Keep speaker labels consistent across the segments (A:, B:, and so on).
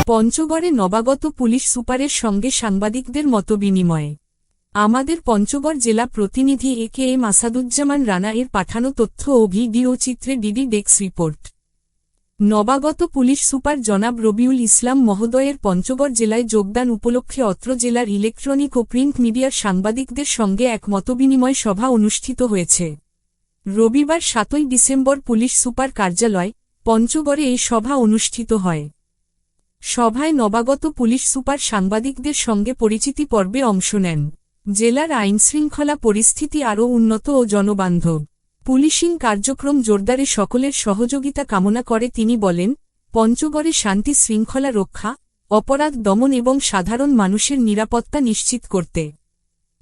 A: পঞ্চগড়ে নবাগত পুলিশ সুপারের সঙ্গে সাংবাদিকদের মতবিনিময়। আমাদের পঞ্চগড় জেলা প্রতিনিধি এ.কে.এম. আসাদুজ্জামান রানা এর পাঠানো তথ্য ও ভিডিও চিত্রে ডিডি ডেস্ক রিপোর্ট। নবাগত পুলিশ সুপার জনাব রবিউল ইসলাম মহোদয়ের পঞ্চগড় জেলায় যোগদান উপলক্ষে অত্র জেলার ইলেকট্রনিক ও প্রিন্ট মিডিয়ার সাংবাদিকদের সঙ্গে এক মতবিনিময় সভা অনুষ্ঠিত হয়েছে। রবিবার ৭ ডিসেম্বর পুলিশ সুপার কার্যালয়, পঞ্চগড়ে এই সভা অনুষ্ঠিত হয়। সভায় নবাগত পুলিশ সুপার সাংবাদিকদের সঙ্গে পরিচিতি পর্বে অংশ নেন। জেলার আইনশৃঙ্খলা পরিস্থিতি আরও উন্নত ও জনবান্ধব পুলিশিং কার্যক্রম জোরদারে সকলের সহযোগিতা কামনা করে তিনি বলেন, পঞ্চগড়ে শান্তি শৃঙ্খলা রক্ষা, অপরাধ দমন এবং সাধারণ মানুষের নিরাপত্তা নিশ্চিত করতে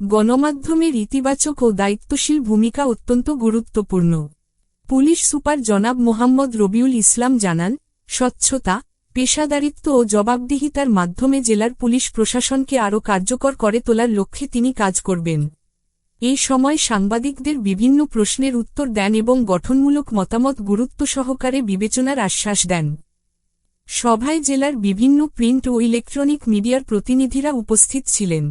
A: গণমাধ্যমের ইতিবাচক ও দায়িত্বশীল ভূমিকা অত্যন্ত গুরুত্বপূর্ণ। পুলিশ সুপার জনাব মোহাম্মদ রবিউল ইসলাম জানান, স্বচ্ছতা, পেশাদারিত্ব ও জবাবদিহিতার মাধ্যমে জেলার পুলিশ প্রশাসনকে আরও কার্যকর করে তোলার লক্ষ্যে তিনি কাজ করবেন। এই সময় সাংবাদিকদের বিভিন্ন প্রশ্নের উত্তর দেন এবং গঠনমূলক মতামত গুরুত্ব সহকারে বিবেচনার আশ্বাস দেন। সভায় জেলার বিভিন্ন প্রিন্ট ও ইলেকট্রনিক মিডিয়ার প্রতিনিধিরা উপস্থিত ছিলেন।